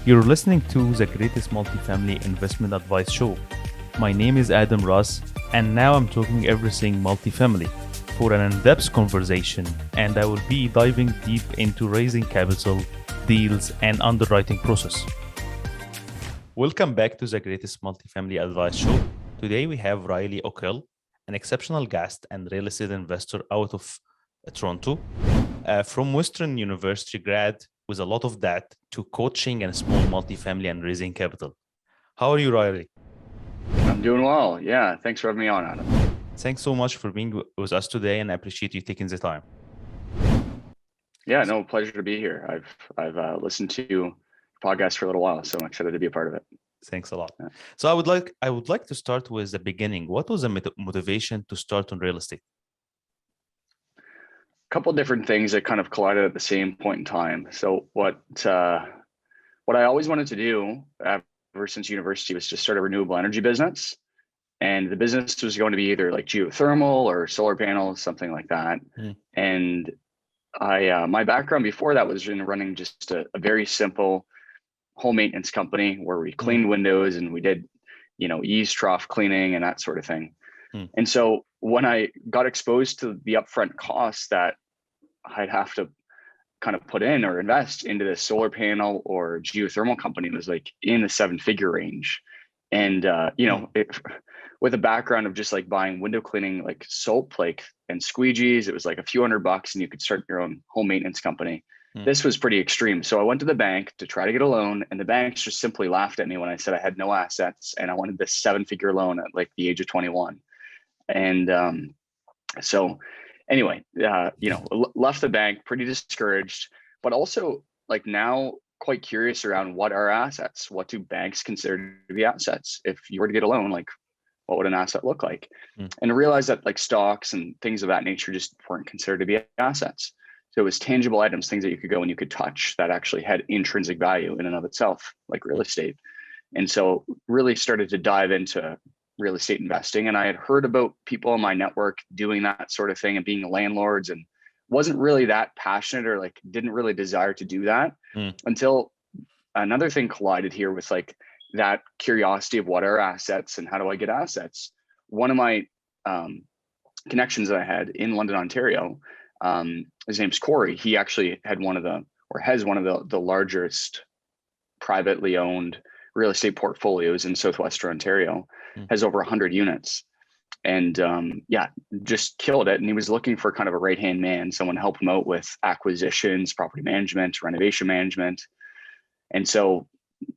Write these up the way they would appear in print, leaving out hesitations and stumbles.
You're listening to the greatest multifamily investment advice show. My name is Adam Ras, and now I'm talking everything multifamily for an in-depth conversation, and I will be diving deep into raising capital, deals, and underwriting process. Welcome back to the greatest multifamily advice show. Today we have Riley Oickle, an exceptional guest and real estate investor out of Toronto, from Western University grad with a lot of that to coaching and small multifamily and raising capital. How are you, Riley? I'm doing well. Yeah, thanks for having me on, Adam. Thanks so much for being with us today, and I appreciate you taking the time. Yeah, no, pleasure to be here. I've listened to your podcast for a little while, so I'm excited to be a part of it. Thanks a lot. Yeah. So I would like to start with the beginning. What was the motivation to start on real estate? A couple different things that kind of collided at the same point in time. So what I always wanted to do ever since university was just start a renewable energy business. And the business was going to be either like geothermal or solar panels, something like that. And my background before that was in running just a very simple home maintenance company where we cleaned windows and we did, eaves trough cleaning and that sort of thing. And so when I got exposed to the upfront costs that I'd have to kind of put in or invest into this solar panel or geothermal company, it was like in the 7-figure range. And, with a background of just like buying window cleaning, like soap, and squeegees, it was like a few $100 and you could start your own home maintenance company. This was pretty extreme. So I went to the bank to try to get a loan, and the banks just simply laughed at me when I said I had no assets and I wanted this 7-figure loan at like the age of 21. And so anyway, left the bank pretty discouraged, but also like now quite curious around what are assets? What do banks consider to be assets? If you were to get a loan, like what would an asset look like? And to realize that like stocks and things of that nature just weren't considered to be assets. So it was tangible items, things that you could go and you could touch that actually had intrinsic value in and of itself, like real estate. And so really started to dive into real estate investing. And I had heard about people in my network doing that sort of thing and being landlords, and wasn't really that passionate or like didn't really desire to do that until another thing collided here with like that curiosity of what are assets and how do I get assets. One of my connections that I had in London, Ontario, his name's Corey. He actually has one of the largest privately owned real estate portfolios in Southwestern Ontario, has over 100 units. And just killed it. And he was looking for kind of a right-hand man, someone to help him out with acquisitions, property management, renovation management. And so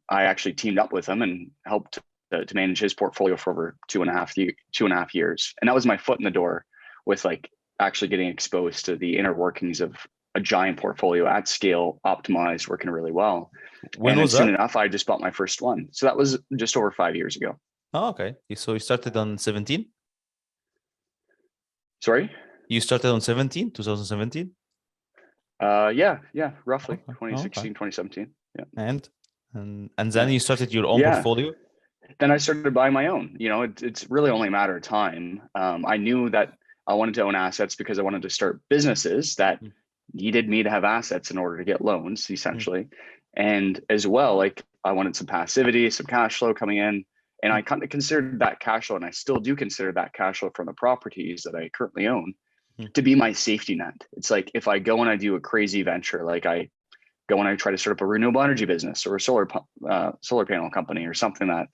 I actually teamed up with him and helped to manage his portfolio for over 2.5 years. And that was my foot in the door with like actually getting exposed to the inner workings of a giant portfolio at scale, optimized, working really well. When was that? Soon enough, I just bought my first one. So that was just over 5 years ago. Oh, okay. So you started on 17? Sorry? You started on 2017? Yeah, roughly. Okay. 2016, 2017. Yeah. And then you started your own portfolio? Then I started buying my own. It's really only a matter of time. I knew that I wanted to own assets because I wanted to start businesses that needed me to have assets in order to get loans, essentially. And as well, like I wanted some passivity, some cash flow coming in. And I kind of considered that cash flow, and I still do consider that cash flow from the properties that I currently own to be my safety net. It's like if I go and I do a crazy venture, like I go and I try to start up a renewable energy business or a solar panel company or something that,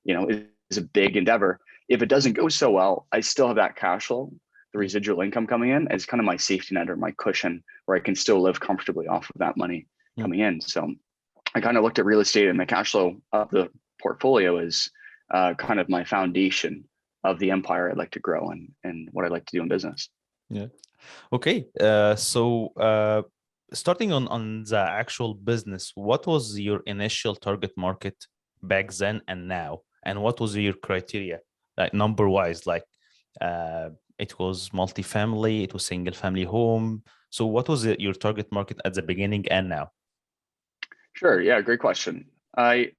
is a big endeavor. If it doesn't go so well, I still have that cash flow, the residual income coming in as kind of my safety net or my cushion where I can still live comfortably off of that money coming in. So I kind of looked at real estate and the cash flow of the portfolio as kind of my foundation of the empire I'd like to grow and what I'd like to do in business. Yeah. Okay. So starting on the actual business, what was your initial target market back then and now? And what was your criteria, like number wise? Like it was multifamily, it was single family home. So what was your target market at the beginning and now? Sure. Yeah. Great question. I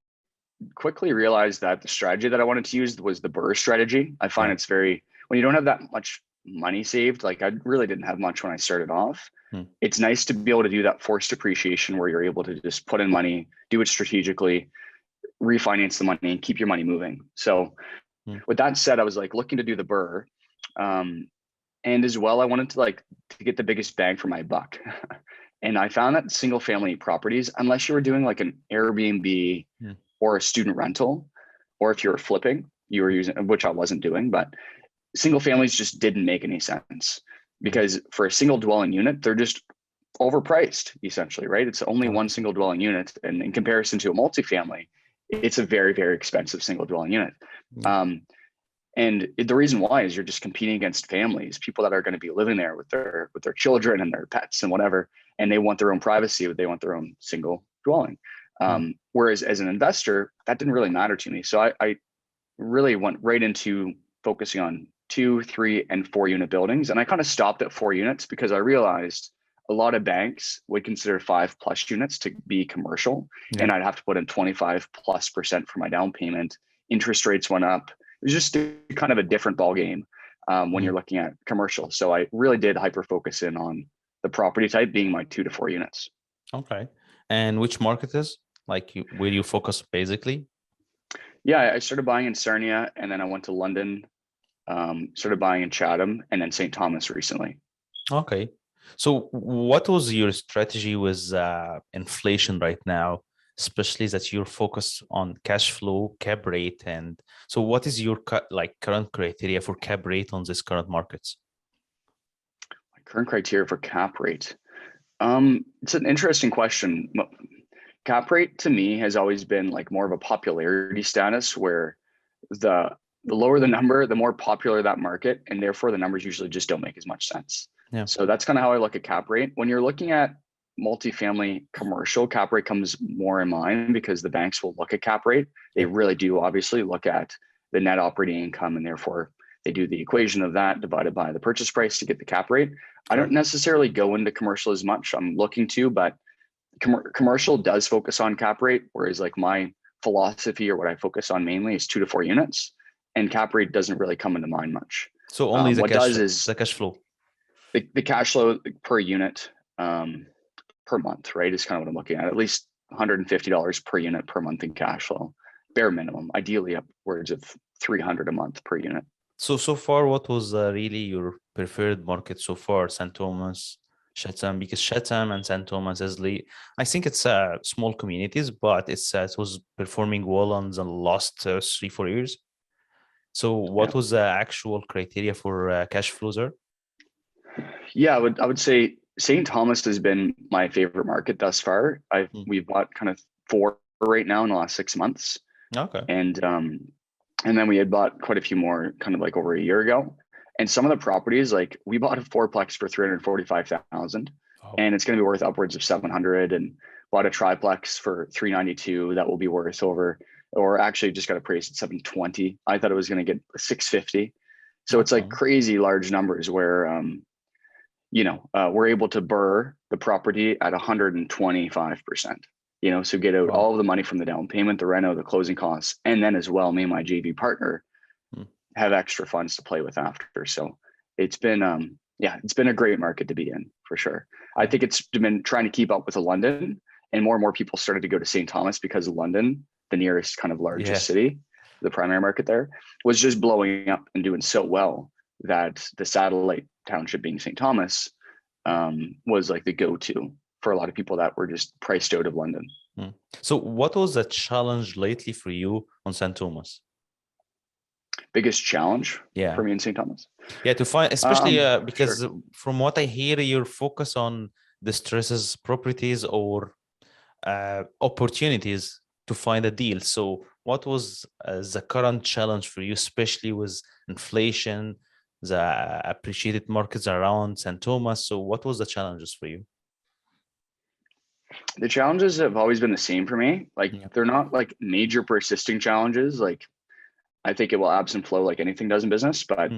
quickly realized that the strategy that I wanted to use was the BRRRR strategy. I find it's when you don't have that much money saved. Like I really didn't have much when I started off. Hmm. It's nice to be able to do that forced appreciation where you're able to just put in money, do it strategically, refinance the money and keep your money moving. So with that said, I was like looking to do the BRRRR. And as well, I wanted to to get the biggest bang for my buck. And I found that single family properties, unless you were doing like an Airbnb or a student rental, or if you were flipping, you were using, which I wasn't doing, but single families just didn't make any sense because for a single dwelling unit, they're just overpriced essentially, right? It's only one single dwelling unit. And in comparison to a multifamily, it's a very, very expensive single dwelling unit. And the reason why is you're just competing against families, people that are going to be living there with their children and their pets and whatever, and they want their own privacy, they want their own single dwelling. Whereas as an investor, that didn't really matter to me. So I really went right into focusing on 2, 3, and 4 unit buildings. And I kind of stopped at 4 units because I realized a lot of banks would consider 5+ units to be commercial. And I'd have to put in 25+% for my down payment. Interest rates went up. It was just kind of a different ballgame when you're looking at commercial. So I really did hyper focus in on the property type being my 2 to 4 units. Okay. And which market is where you focus basically? Yeah, I started buying in Sarnia and then I went to London, started buying in Chatham and then St. Thomas recently. Okay. So what was your strategy with inflation right now, especially that you're focused on cash flow, cap rate, and so what is your current criteria for cap rate on this current markets? My current criteria for cap rate. It's an interesting question. Cap rate to me has always been like more of a popularity status where the lower the number, the more popular that market, and therefore the numbers usually just don't make as much sense. Yeah. So that's kind of how I look at cap rate. When you're looking at multifamily commercial, cap rate comes more in mind because the banks will look at cap rate. They really do obviously look at the net operating income, and therefore they do the equation of that divided by the purchase price to get the cap rate. I don't necessarily go into commercial as much. I'm looking to, but commercial does focus on cap rate, whereas like my philosophy or what I focus on mainly is 2 to 4 units, and cap rate doesn't really come into mind much. So only the what cash, does is the cash flow. The cash flow per unit per month, right, is kind of what I'm looking at least $150 per unit per month in cash flow, bare minimum, ideally upwards of $300 a month per unit. So far, what was really your preferred market so far? St. Thomas, Chatham, because Chatham and St. Thomas I think it's small communities, but it was performing well on the last 3-4 years. So what was the actual criteria for cash flows there? Yeah, I would say St. Thomas has been my favorite market thus far. We've bought kind of 4 right now in the last 6 months. Okay. And then we had bought quite a few more kind of like over a year ago. And some of the properties, like we bought a 4-plex for $345,000 and it's going to be worth upwards of 700, and bought a triplex for 392 that will be worth over, or actually just got appraised at 720. I thought it was going to get 650. So it's like crazy large numbers where, we're able to BRRRR the property at 125%, so get out all of the money from the down payment, the reno, the closing costs, and then as well, me and my JV partner have extra funds to play with after. So it's been, it's been a great market to be in for sure. I think it's been trying to keep up with London, and more people started to go to St. Thomas because London, the nearest kind of largest city, the primary market there, was just blowing up and doing so well that the satellite township being St. Thomas was like the go-to for a lot of people that were just priced out of London. So what was the challenge lately for you on St. Thomas? Biggest challenge for me in St. Thomas? Yeah, to find, especially because from what I hear, you're focused on distresses properties or opportunities to find a deal. So what was the current challenge for you, especially with inflation, the appreciated markets around St. Thomas? So what was the challenges for you? The challenges have always been the same for me. Like they're not like major persisting challenges. Like I think it will ebbs and flow like anything does in business, but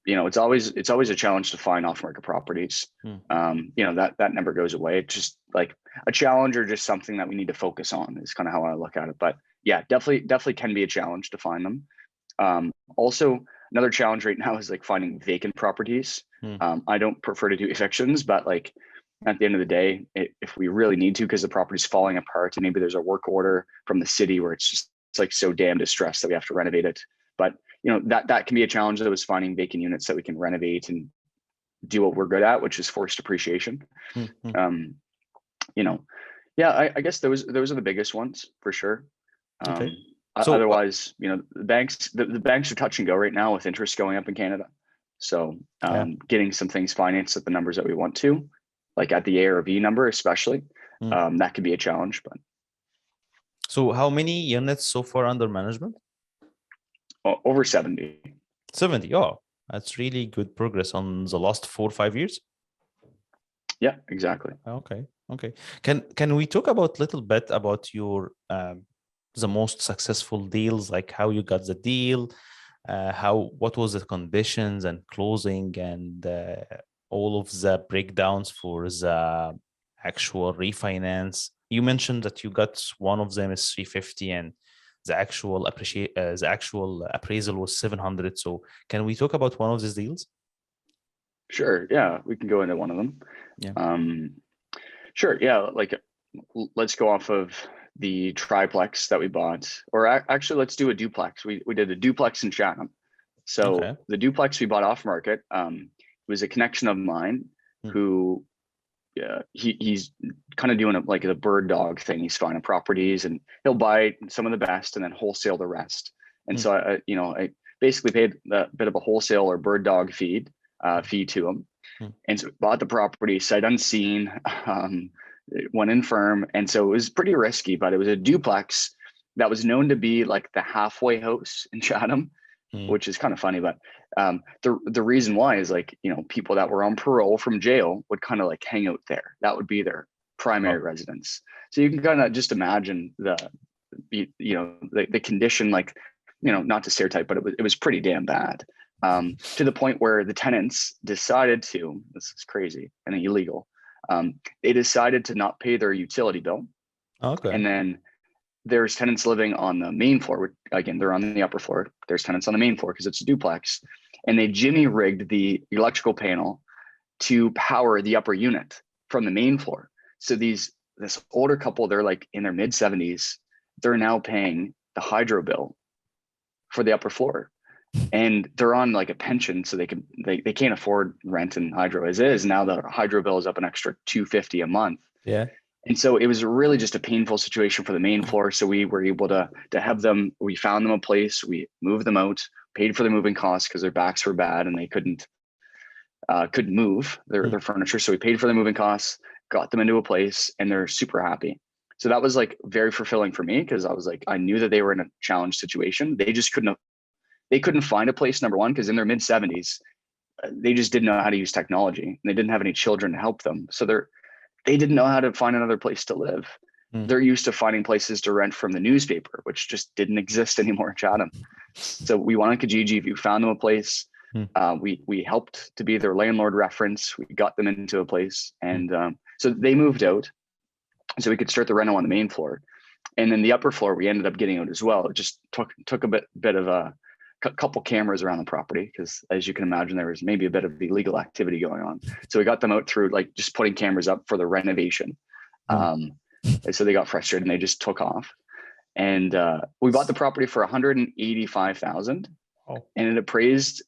it's always a challenge to find off market properties. That never goes away. It's just like a challenge or just something that we need to focus on is kind of how I look at it. But yeah, definitely can be a challenge to find them. Also, Another challenge right now is like finding vacant properties. I don't prefer to do evictions, but like at the end of the day, if we really need to, because the property's falling apart and maybe there's a work order from the city where it's like so damn distressed that we have to renovate it. But that can be a challenge, though, is finding vacant units that we can renovate and do what we're good at, which is forced appreciation. I guess those are the biggest ones for sure. Okay. So otherwise, the banks are touch and go right now with interest going up in Canada. So getting some things financed at the numbers that we want to, like at the ARV number, especially, that could be a challenge. But so how many units so far under management? Over 70. 70. Oh, that's really good progress on the last 4 or 5 years. Yeah, exactly. Okay. Can we talk about little bit about your the most successful deals, like how you got the deal, what was the conditions and closing, and all of the breakdowns for the actual refinance? You mentioned that you got one of them is 350 and the actual appraisal was 700. So can we talk about one of these deals? Sure. Yeah, we can go into one of them. Yeah. Sure. Yeah. Like, let's go off of the triplex that we bought, or actually, let's do a duplex. We did a duplex in Chatham. So the duplex we bought off market was a connection of mine who, he's kind of doing it like the bird dog thing. He's finding properties and he'll buy some of the best and then wholesale the rest. And so I basically paid a bit of a wholesale or bird dog fee to him. And so bought the property sight unseen, went in firm. And so it was pretty risky, but it was a duplex that was known to be like the halfway house in Chatham, which is kind of funny. But the reason why is like, people that were on parole from jail would kind of like hang out there. That would be their primary residence. So you can kind of just imagine the condition, like, not to stereotype, but it was pretty damn bad. To the point where the tenants decided to, this is crazy and illegal, they decided to not pay their utility bill. Okay. And then there's tenants living on the main floor. Again, they're on the upper floor. There's tenants on the main floor because it's a duplex. And they jimmy rigged the electrical panel to power the upper unit from the main floor. So this older couple, they're like in their mid 70s, they're now paying the hydro bill for the upper floor. And they're on like a pension, so they can't afford rent and hydro as is. Now the hydro bill is up an extra $250 a month. Yeah. And so it was really just a painful situation for the main floor. So we were able to have them. We found them a place. We moved them out, paid for the moving costs because their backs were bad and they couldn't move their furniture. So we paid for the moving costs, got them into a place, and they're super happy. So that was like very fulfilling for me because I was like, I knew that they were in a challenged situation. They just couldn't find a place, number one, because in their mid 70s, they just didn't know how to use technology and they didn't have any children to help them. So they didn't know how to find another place to live. They're used to finding places to rent from the newspaper, which just didn't exist anymore in Chatham. So we went on Kijiji, we found them a place. We helped to be their landlord reference. We got them into a place. And so they moved out so we could start the rental on the main floor. And then the upper floor, we ended up getting out as well. It just took a bit of a couple cameras around the property because, as you can imagine, there was maybe a bit of illegal activity going on. So we got them out through like just putting cameras up for the renovation. And so they got frustrated and they just took off. And we bought the property for $185,000, and it appraised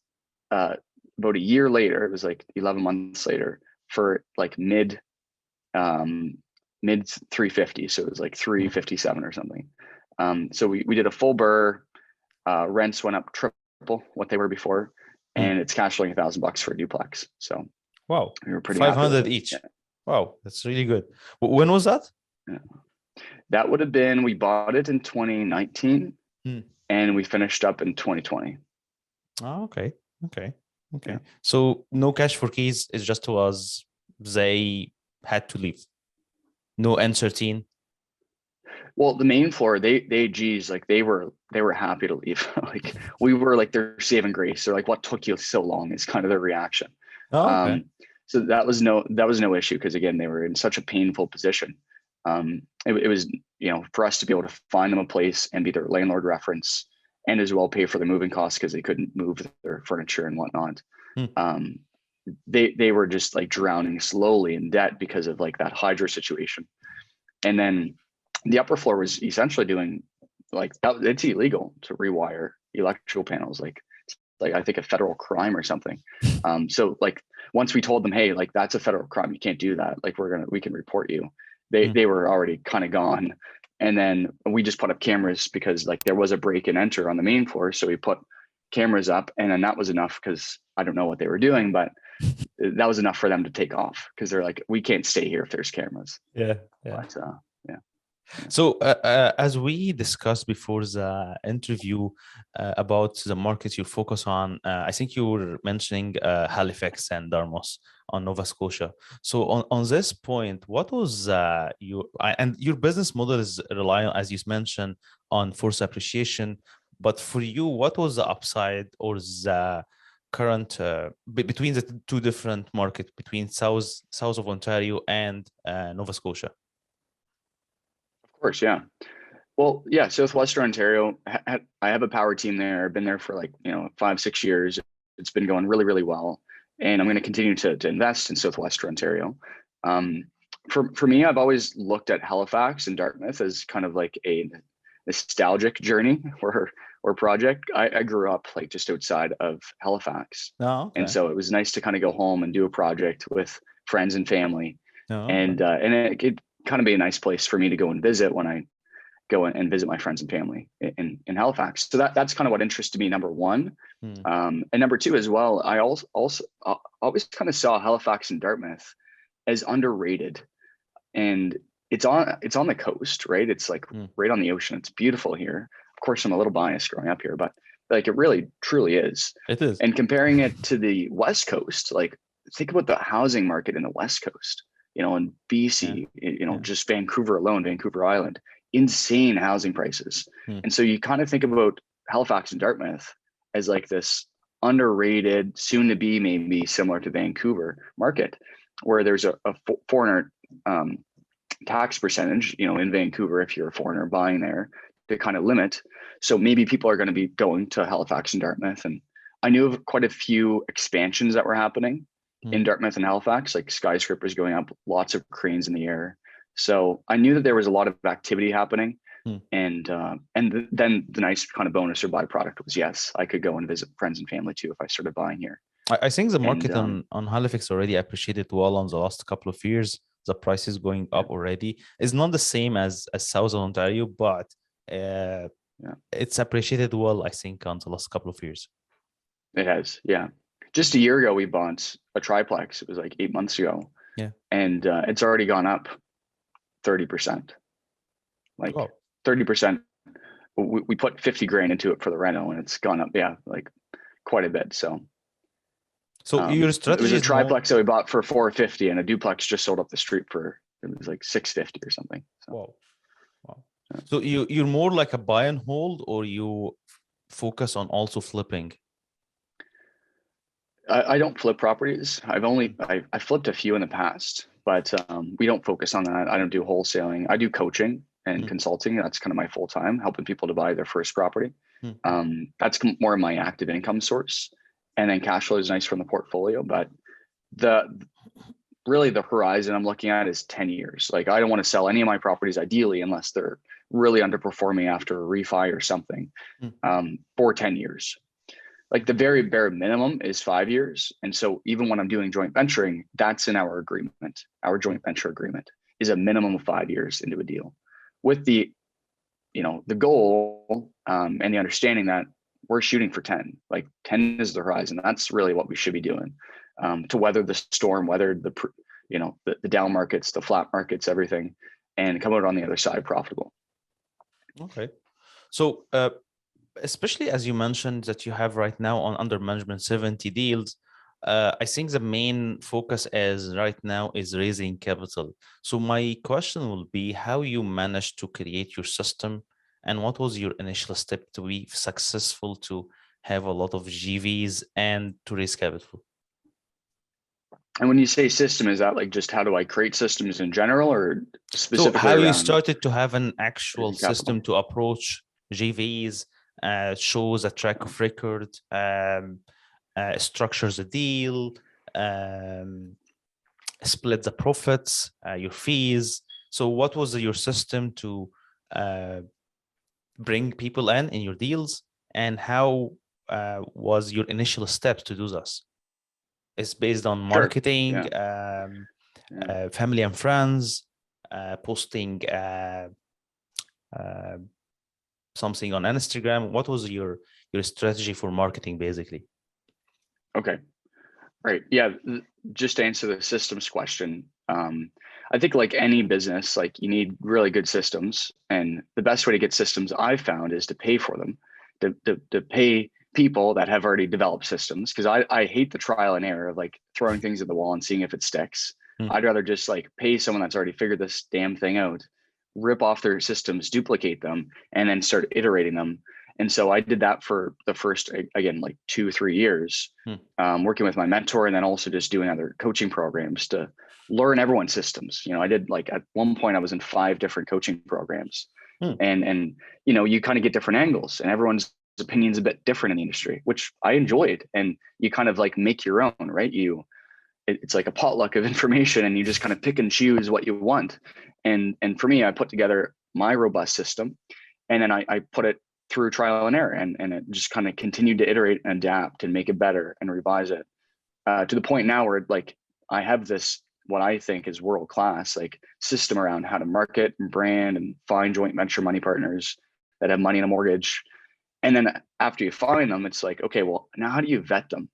about a year later. It was like 11 months later for like mid 350. So it was like 357 or something. So we did a full burr. Rents went up triple what they were before, and it's cash flowing $1,000 for a duplex. So wow, we were pretty 500 each. Yeah. Wow, that's really good. When was that? Yeah. That would have been, we bought it in 2019 and we finished up in 2020. Oh, okay. Yeah. So no cash for keys. It's just to us. They had to leave. No N13. Well, the main floor, they were happy to leave. Like we were like their saving grace. They're like, what took you so long is kind of their reaction. Oh, okay. So that was no issue because again, they were in such a painful position. It was, for us to be able to find them a place and be their landlord reference and as well pay for the moving costs because they couldn't move their furniture and whatnot. Mm. They were just like drowning slowly in debt because of like that hydro situation. And then the upper floor was essentially doing like that. It's illegal to rewire electrical panels. Like I think a federal crime or something. So like once we told them, hey, like that's a federal crime, you can't do that. Like we can report you. They were already kind of gone. And then we just put up cameras because like there was a break and enter on the main floor. So we put cameras up, and then that was enough because I don't know what they were doing, but that was enough for them to take off because they're like, we can't stay here if there's cameras. Yeah. But, yeah. So as we discussed before the interview about the market you focus on, I think you were mentioning Halifax and Dartmouth on Nova Scotia. So on this point, what was your business model is relying, as you mentioned, on force appreciation. But for you, what was the upside or the current between the two different markets, between south of Ontario and Nova Scotia? Of course, yeah. Well, yeah, Southwestern Ontario, I have a power team there. I've been there for like, 5-6 years. It's been going really, really well. And I'm going to continue to invest in Southwestern Ontario. For me, I've always looked at Halifax and Dartmouth as kind of like a nostalgic journey or project. I grew up like just outside of Halifax. Oh, okay. And so it was nice to kind of go home and do a project with friends and family. Oh, and it could kind of be a nice place for me to go and visit when I go and visit my friends and family in Halifax. So that's kind of what interested me, number one. And number two as well, I also always kind of saw Halifax and Dartmouth as underrated. And it's on the coast, right? It's like right on the ocean. It's beautiful here. Of course, I'm a little biased growing up here, but like it really truly is. It is. And comparing it to the West Coast, like think about the housing market in the West Coast, in BC, just Vancouver alone, Vancouver Island, insane housing prices. And so you kind of think about Halifax and Dartmouth as like this underrated, soon to be maybe similar to Vancouver market, where there's a foreigner tax percentage, in Vancouver, if you're a foreigner buying there, to kind of limit. So maybe people are going to be going to Halifax and Dartmouth. And I knew of quite a few expansions that were happening in Dartmouth and Halifax, like skyscrapers going up, lots of cranes in the air. So I knew that there was a lot of activity happening. And then the nice kind of bonus or byproduct was, yes, I could go and visit friends and family too if I started buying here. I think the market on Halifax already appreciated well on the last couple of years. The price is going up already. It's not the same as South Ontario, but it's appreciated well, I think, on the last couple of years. It has, yeah. Just a year ago, we bought a triplex. It was like 8 months ago. Yeah. And it's already gone up 30%. Like 30%. We put 50 grand into it for the reno, and it's gone up, like quite a bit. So your strategy, it was a triplex that we bought for 450, and a duplex just sold up the street for, it was like 650 or something. So. Wow. So you're more like a buy and hold, or you focus on also flipping? I don't flip properties. I flipped a few in the past, but we don't focus on that. I don't do wholesaling. I do coaching and consulting. That's kind of my full time, helping people to buy their first property. That's more of my active income source. And then cash flow is nice from the portfolio, but really the horizon I'm looking at is 10 years. Like I don't want to sell any of my properties ideally, unless they're really underperforming after a refi or something, for 10 years. Like the very bare minimum is 5 years. And so even when I'm doing joint venturing, that's in our agreement. Our joint venture agreement is a minimum of 5 years into a deal, with the goal and the understanding that we're shooting for 10. Like 10 is the horizon. That's really what we should be doing, to weather the storm, weather the down markets, the flat markets, everything, and come out on the other side profitable. Okay. So especially as you mentioned that you have right now on under management 70 deals, I think the main focus right now is raising capital. So my question will be how you managed to create your system, and what was your initial step to be successful to have a lot of GVs and to raise capital? And when you say system, is that like just how do I create systems in general, or specifically? So how you started to have an actual system to approach GVs shows a track of record, structures a deal, split the profits, your fees. So what was your system to bring people in your deals, and how was your initial steps to do this? It's based on Sure. marketing, family and friends, posting something on Instagram. What was your strategy for marketing, basically? Okay. Right. Yeah. Just to answer the systems question. I think like any business, like you need really good systems, and the best way to get systems I've found is to pay for them, to pay people that have already developed systems. Cause I hate the trial and error of like throwing things at the wall and seeing if it sticks. I'd rather just like pay someone that's already figured this damn thing out, rip off their systems, duplicate them, and then start iterating them. And so I did that for the first, again, like 2-3 years, working with my mentor, and then also just doing other coaching programs to learn everyone's systems. You know, I did like at one point I was in 5 different coaching programs, and you know, you kind of get different angles, and everyone's opinion's a bit different in the industry, which I enjoyed. And you kind of like make your own, right? It's like a potluck of information, and you just kind of pick and choose what you want. And for me, I put together my robust system, and then I put it through trial and error, and it just kind of continued to iterate and adapt and make it better and revise it to the point now where like I have this, what I think is world-class like system around how to market and brand and find joint venture money partners that have money in a mortgage. And then after you find them, it's like, okay, well, now how do you vet them?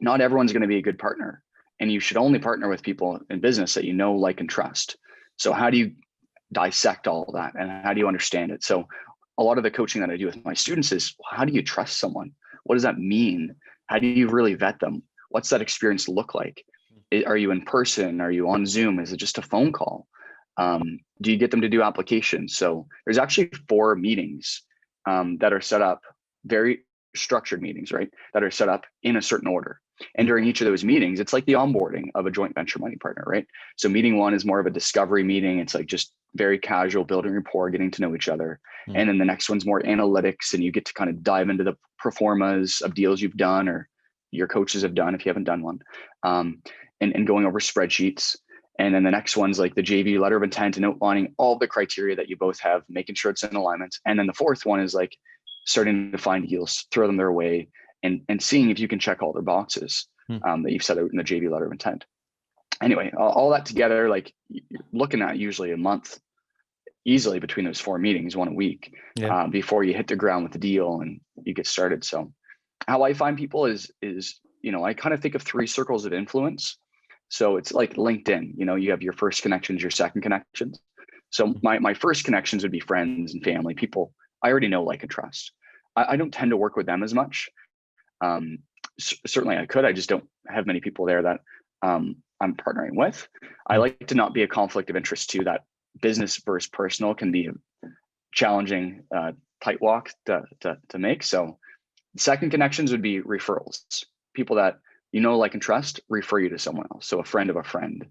Not everyone's going to be a good partner, and you should only partner with people in business that you know, like, and trust. So how do you dissect all of that, and how do you understand it? So a lot of the coaching that I do with my students is, how do you trust someone? What does that mean? How do you really vet them? What's that experience look like? Are you in person? Are you on Zoom? Is it just a phone call? Do you get them to do applications? So there's actually 4 meetings that are set up, very structured meetings, right? That are set up in a certain order. And during each of those meetings, it's like the onboarding of a joint venture money partner, right? So meeting 1 is more of a discovery meeting. It's like just very casual, building rapport, getting to know each other. And then the next one's more analytics, and you get to kind of dive into the performas of deals you've done or your coaches have done if you haven't done one, and going over spreadsheets. And then the next one's like the JV letter of intent and outlining all the criteria that you both have, making sure it's in alignment. And then the 4th one is like starting to find deals, throw them their way, and seeing if you can check all their boxes that you've set out in the JV letter of intent. Anyway, all that together, like you're looking at usually a month easily between those 4 meetings, 1 a week, before you hit the ground with the deal and you get started. So how I find people is, you know, I kind of think of 3 circles of influence. So it's like LinkedIn, you know, you have your first connections, your second connections. So my first connections would be friends and family, people I already know, like, and trust. I don't tend to work with them as much. Certainly I could, I just don't have many people there that I'm partnering with. I like to not be a conflict of interest too. That business versus personal can be a challenging tight walk to make. So second connections would be referrals, people that you know, like, and trust, refer you to someone else. So a friend of a friend.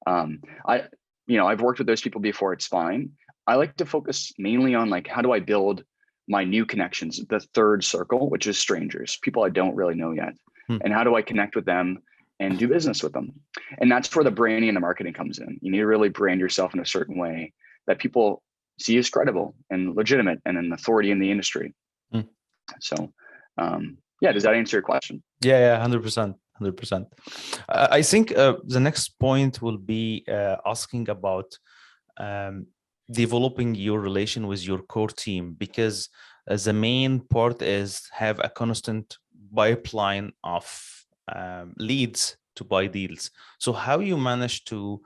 I've worked with those people before, it's fine. I like to focus mainly on like, how do I build my new connections, the 3rd circle, which is strangers, people I don't really know yet. And how do I connect with them and do business with them? And that's where the branding and the marketing comes in. You need to really brand yourself in a certain way that people see as credible and legitimate and an authority in the industry. So, does that answer your question? Yeah, 100%. 100%. I think the next point will be asking about developing your relation with your core team, because the main part is have a constant pipeline of leads to buy deals. So how you manage to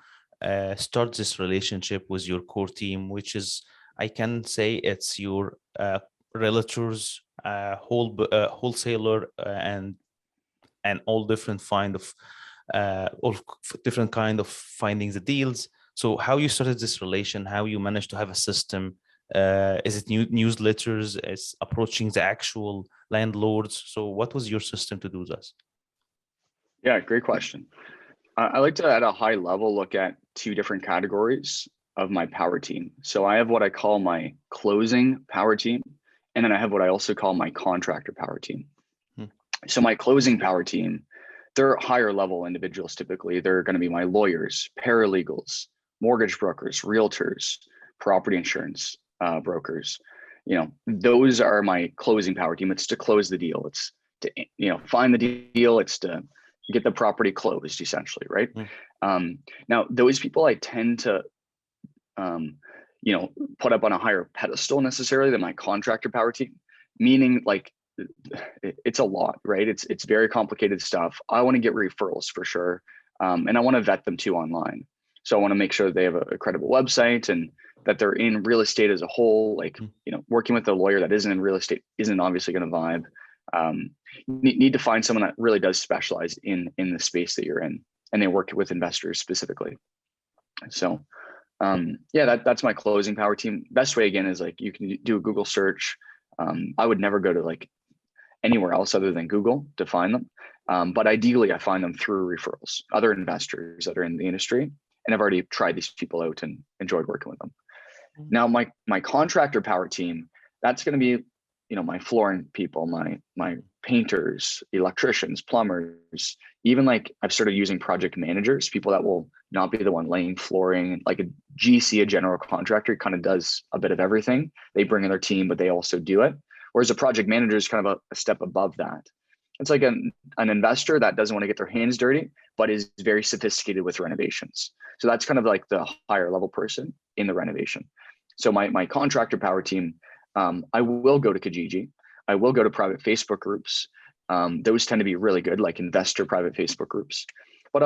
start this relationship with your core team, which is, I can say it's your realtors, wholesaler, and all different kind of finding the deals. So how you started this relation, how you managed to have a system, is it newsletters, is approaching the actual landlords? So what was your system to do this? Yeah, great question. I like to, at a high level, look at 2 different categories of my power team. So I have what I call my closing power team, And then I have what I also call my contractor power team. Hmm. So my closing power team, they're higher level individuals. Typically, they're going to be my lawyers, paralegals, mortgage brokers, realtors, property insurance brokers. Those are my closing power team. It's to close the deal. It's to find the deal. It's to get the property closed, essentially, right? Now, those people I tend to put up on a higher pedestal necessarily than my contractor power team, meaning like it's a lot, right? It's very complicated stuff. I want to get referrals for sure. And I want to vet them too online. So I want to make sure they have a credible website and that they're in real estate as a whole. Like, working with a lawyer that isn't in real estate isn't obviously going to vibe. Need to find someone that really does specialize in the space that you're in, and they work with investors specifically. So that's my closing power team. Best way again is like you can do a Google search. I would never go to like anywhere else other than Google to find them. But ideally I find them through referrals, other investors that are in the industry. And I've already tried these people out and enjoyed working with them. Now my contractor power team, that's going to be, my flooring people, my painters, electricians, plumbers, even like I've started using project managers, people that will not be the one laying flooring. Like a GC, a general contractor, kind of does a bit of everything. They bring in their team, but they also do it. Whereas a project manager is kind of a step above that. It's like an investor that doesn't want to get their hands dirty, but is very sophisticated with renovations. So that's kind of like the higher level person in the renovation. So my contractor power team, I will go to Kijiji. I will go to private Facebook groups. Those tend to be really good, like investor private Facebook groups. But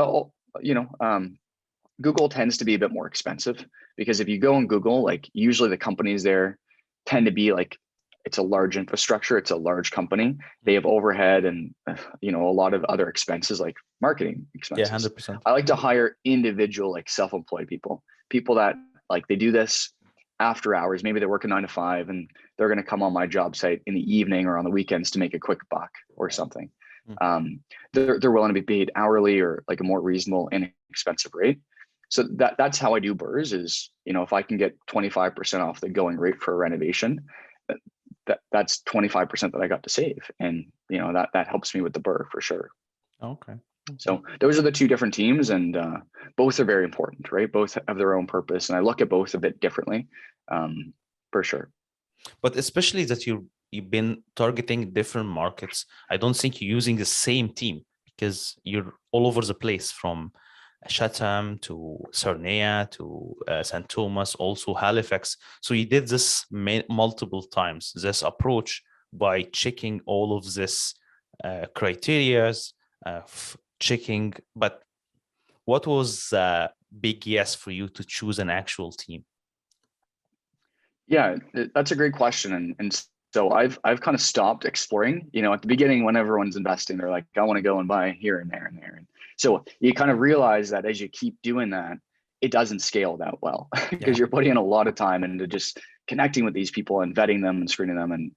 Google tends to be a bit more expensive because if you go on Google, like usually the companies there tend to be like, it's a large infrastructure. It's a large company. They have overhead and, a lot of other expenses like marketing expenses. Yeah, 100%. I like to hire individual, like self-employed people that like they do this after hours. Maybe they're working 9 to 5 and they're going to come on my job site in the evening or on the weekends to make a quick buck or something. They're willing to be paid hourly or like a more reasonable and inexpensive rate. So that's how I do BRRRRs is, if I can get 25% off the going rate for a renovation, that's 25% that I got to save. And, that helps me with the BRRRR for sure. Okay. So those are the two different teams, and both are very important, right? Both have their own purpose, and I look at both a bit differently, for sure. But especially that you've been targeting different markets, I don't think you're using the same team because you're all over the place, from Chatham to Sarnia to St. Thomas, also Halifax. So you did this multiple times, this approach, by checking all of this criteria, checking. But what was a big yes for you to choose an actual team? Yeah, that's a great question. And so I've kind of stopped exploring, at the beginning when everyone's investing, they're like, I want to go and buy here and there and there. And so you kind of realize that as you keep doing that, it doesn't scale that well because you're putting in a lot of time into just connecting with these people and vetting them and screening them. And,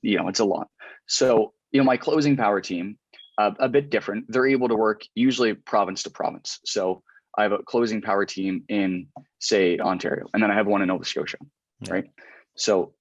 it's a lot. So, my closing power team, a bit different. They're able to work usually province to province. So I have a closing power team in, say, Ontario, and then I have one in Nova Scotia. Right. So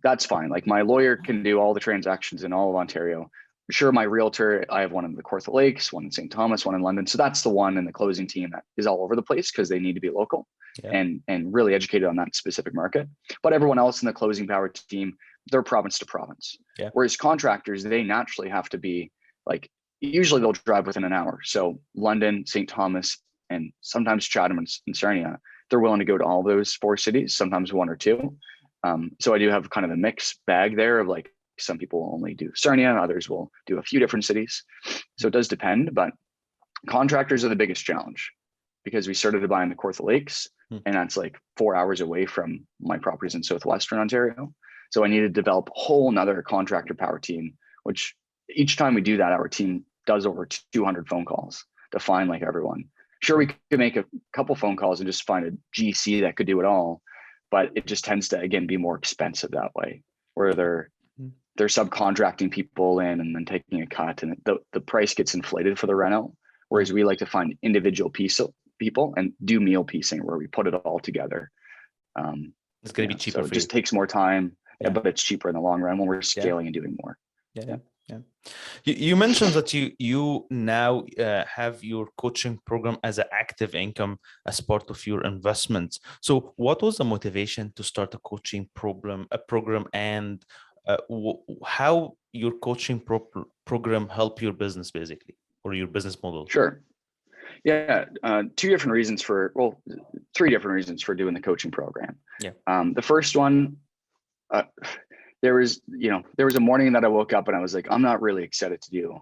that's fine. Like my lawyer can do all the transactions in all of Ontario. Sure, my realtor, I have one in the Kawartha Lakes, one in St. Thomas, one in London. So that's the one in the closing team that is all over the place because they need to be local and really educated on that specific market. But everyone else in the closing power team, they're province to province. Whereas contractors, they naturally have to be like, usually they'll drive within an hour. So London, St. Thomas, and sometimes Chatham and Sarnia, they're willing to go to all those 4 cities, sometimes 1 or 2. So I do have kind of a mixed bag there of like, some people will only do Sarnia, others will do a few different cities. So it does depend, but contractors are the biggest challenge because we started to buy in the Kawartha Lakes and that's like 4 hours away from my properties in Southwestern Ontario. So I need to develop a whole nother contractor power team, which each time we do that, our team does over 200 phone calls to find like everyone. Sure, we could make a couple phone calls and just find a GC that could do it all, but it just tends to, again, be more expensive that way, where they're subcontracting people in and then taking a cut, and the price gets inflated for the reno. Whereas we like to find individual people and do meal piecing where we put it all together. It's going to be cheaper. So it just takes more time. Yeah. but it's cheaper in the long run when we're Yeah. scaling and doing more. Yeah. You mentioned that you now have your coaching program as an active income as part of your investments. So what was the motivation to start a coaching program, and how your coaching program help your business basically, or your business model? Sure. Yeah. Three different reasons for doing the coaching program. Yeah. The first one, there was a morning that I woke up and I was like, I'm not really excited to do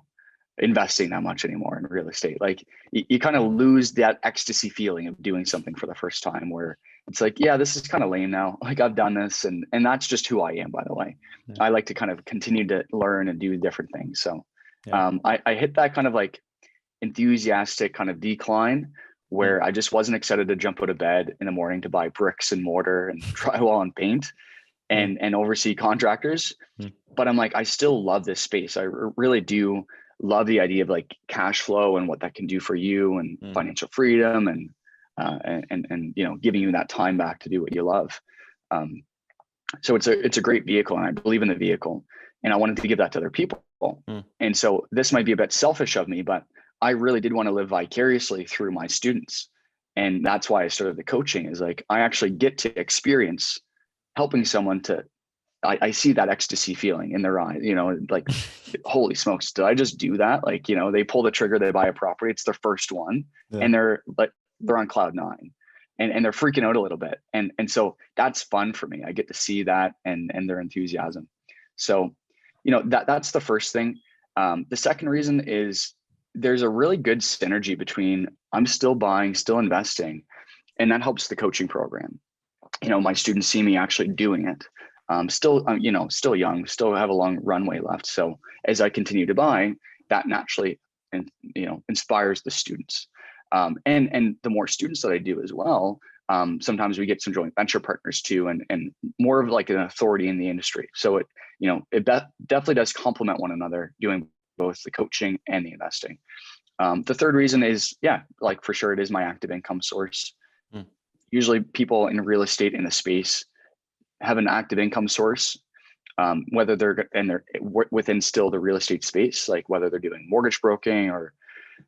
investing that much anymore in real estate. Like you kind of lose that ecstasy feeling of doing something for the first time, where it's like, yeah, this is kind of lame now. Like I've done this, and that's just who I am, by the way. Yeah. I like to kind of continue to learn and do different things. So Yeah. I hit that kind of like enthusiastic kind of decline where I just wasn't excited to jump out of bed in the morning to buy bricks and mortar and drywall and paint and oversee contractors. But I'm like, I still love this space. I really do love the idea of like cash flow and what that can do for you, and financial freedom, and giving you that time back to do what you love. So it's a great vehicle, and I believe in the vehicle, and I wanted to give that to other people. And so this might be a bit selfish of me, but I really did want to live vicariously through my students. And that's why I started the coaching, is like, I actually get to experience helping someone to, I see that ecstasy feeling in their eyes, like, holy smokes, did I just do that? Like, they pull the trigger, they buy a property, it's their first one, and they're on cloud nine, and they're freaking out a little bit. And so that's fun for me. I get to see that and their enthusiasm. So, that's the first thing. The second reason is there's a really good synergy between I'm still buying, still investing, and that helps the coaching program. My students see me actually doing it. Still young, still have a long runway left. So as I continue to buy, that naturally, inspires the students. And the more students that I do as well, sometimes we get some joint venture partners too, and more of like an authority in the industry. So it definitely does complement one another, doing both the coaching and the investing. The third reason is, like for sure, it is my active income source. Usually people in real estate in the space have an active income source, whether they're within still the real estate space, like whether they're doing mortgage broking, or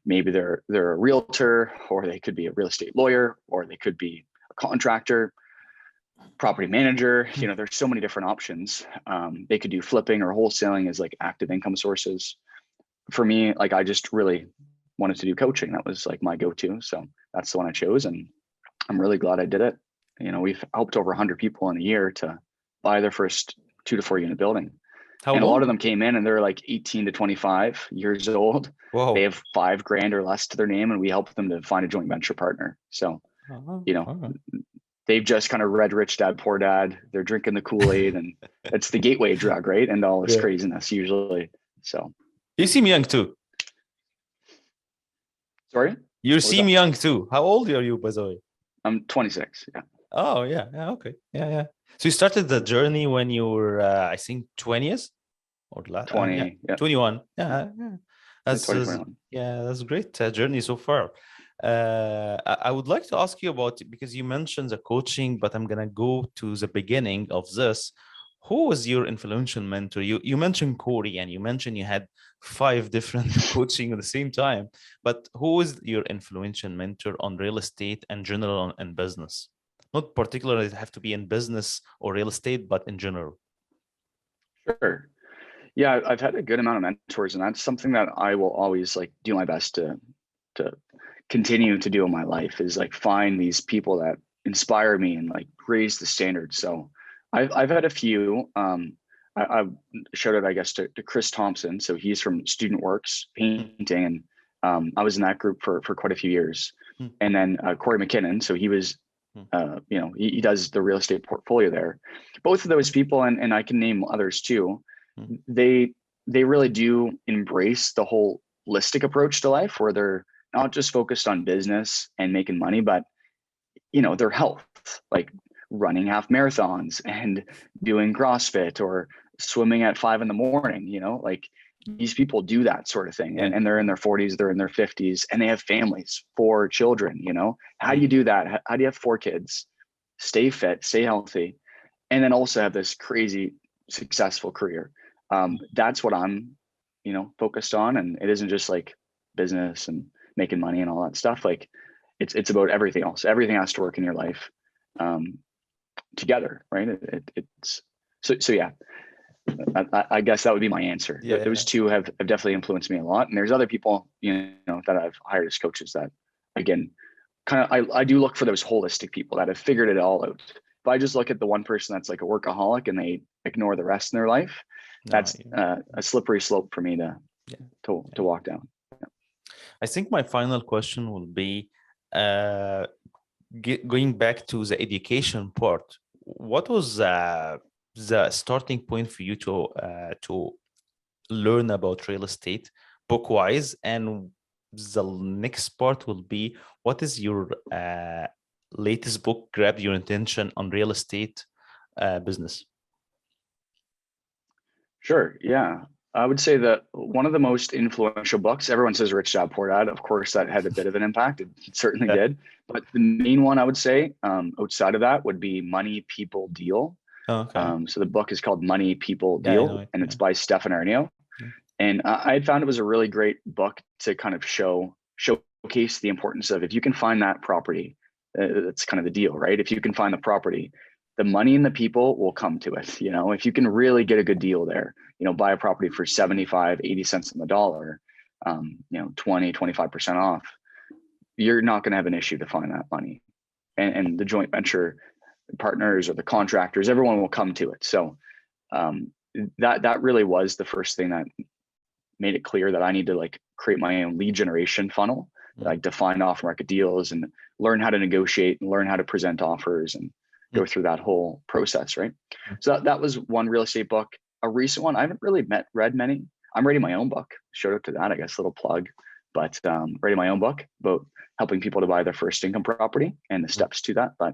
maybe they're a realtor, or they could be a real estate lawyer, or they could be a contractor, property manager. There's so many different options. They could do flipping or wholesaling as like active income sources. For me, like I just really wanted to do coaching. That was like my go-to. So that's the one I chose, and I'm really glad I did it. We've helped over 100 people in a year to buy their first 2 to 4 unit building. A lot of them came in and they're like 18 to 25 years old. Whoa. They have $5,000 or less to their name, and we help them to find a joint venture partner. So, they've just kind of read Rich Dad, Poor Dad. They're drinking the Kool-Aid, and it's the gateway drug, right? And all this craziness usually. So you seem young too. Sorry? You seem young too. How old are you, by the way? I'm 26. Yeah. Oh, yeah. Okay. Yeah. So you started the journey when you were, I think, 20s or 20, 21. Yeah. That's a great journey so far. I would like to ask you about, because you mentioned the coaching, but I'm gonna go to the beginning of this. Who was your influential mentor? You mentioned Corey, and you mentioned you had 5 different coaching at the same time. But who was your influential mentor on real estate and general and business? Not particularly have to be in business or real estate, but in general. Sure. Yeah, I've had a good amount of mentors, and that's something that I will always like do my best to continue to do in my life, is like find these people that inspire me and like raise the standards. So I've had a few. I showed it, I guess, to Chris Thompson. So he's from Student Works Painting, and I was in that group for quite a few years. And then Corey McKinnon. So he was, he does the real estate portfolio there. Both of those people, and I can name others too. They really do embrace the holistic approach to life, where they're not just focused on business and making money, but their health, like running half marathons and doing CrossFit or swimming at 5 a.m. Like these people do that sort of thing, and they're in their 40s, they're in their 50s, and they have families, 4 children. How do you do that? How do you have 4 kids, stay fit, stay healthy, and then also have this crazy successful career. That's what I'm, focused on. And it isn't just like business and making money and all that stuff. Like it's about everything else. Everything has to work in your life together, right? It's so yeah. I guess that would be my answer. Yeah, Those two have definitely influenced me a lot. And there's other people, that I've hired as coaches that, again, kind of, I do look for those holistic people that have figured it all out. If I just look at the one person that's like a workaholic and they ignore the rest in their life, that's a slippery slope for me to walk down. Yeah. I think my final question will be going back to the education part. What was the starting point for you to learn about real estate book-wise? And the next part will be, what is your latest book grabbed your attention on real estate business? Sure. Yeah. I would say that one of the most influential books, everyone says Rich Dad Poor Dad. Of course, that had a bit of an impact. It certainly did. But the main one I would say outside of that would be Money, People, Deal. Okay. So the book is called Money, People, Deal, and it's by Stefan Arnio. And I had found it was a really great book to kind of showcase the importance of, if you can find that property, that's kind of the deal, right? If you can find the property, the money and the people will come to it. If you can really get a good deal there, buy a property for 75, 80 cents on the dollar, 20, 25% off, you're not going to have an issue to find that money. And the joint venture partners or the contractors, everyone will come to it. So that really was the first thing that made it clear that I need to like create my own lead generation funnel, like define off market deals and learn how to negotiate and learn how to present offers and go through that whole process, right? So that was one real estate book. A recent one, I haven't really read many. I'm writing my own book. Shout out to that, I guess, little plug. But writing my own book about helping people to buy their first income property and the steps to that. But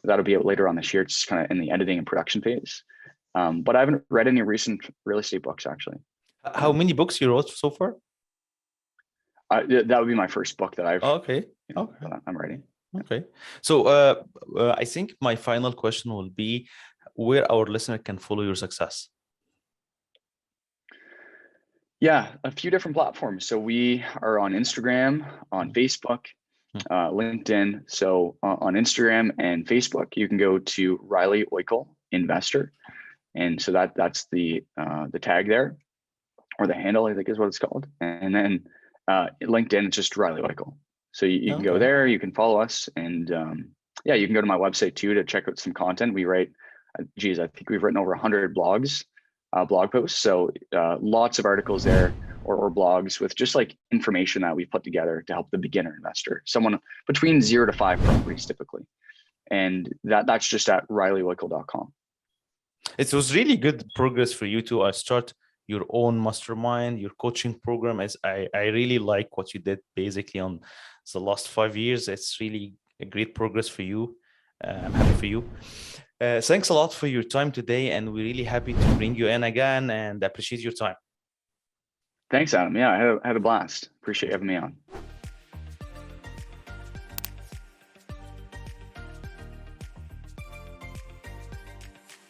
that'll be out later on this year. It's kind of in the editing and production phase. But I haven't read any recent real estate books, actually. How many books you wrote so far? That would be my first book that I've I'm writing. Okay. So I think my final question will be where our listener can follow your success. Yeah, a few different platforms. So we are on Instagram, on Facebook, LinkedIn. So on Instagram and Facebook, you can go to Riley Oickle Investor. And so that's the tag there, or the handle, I think is what it's called. And then LinkedIn, it's just Riley Oickle. So you can go there, you can follow us, and you can go to my website too to check out some content. We write, I think we've written over 100 blog posts. So lots of articles there or blogs with just like information that we put together to help the beginner investor, someone between 0 to 5 properties typically. And that's just at RileyOickle.com. It was really good progress for you to start your own mastermind, your coaching program. As I really like what you did basically on the last 5 years. It's really a great progress for you. I'm happy for you. Thanks a lot for your time today, and we're really happy to bring you in again and appreciate your time. Thanks, Adam. Yeah, I had a blast. Appreciate you having me on.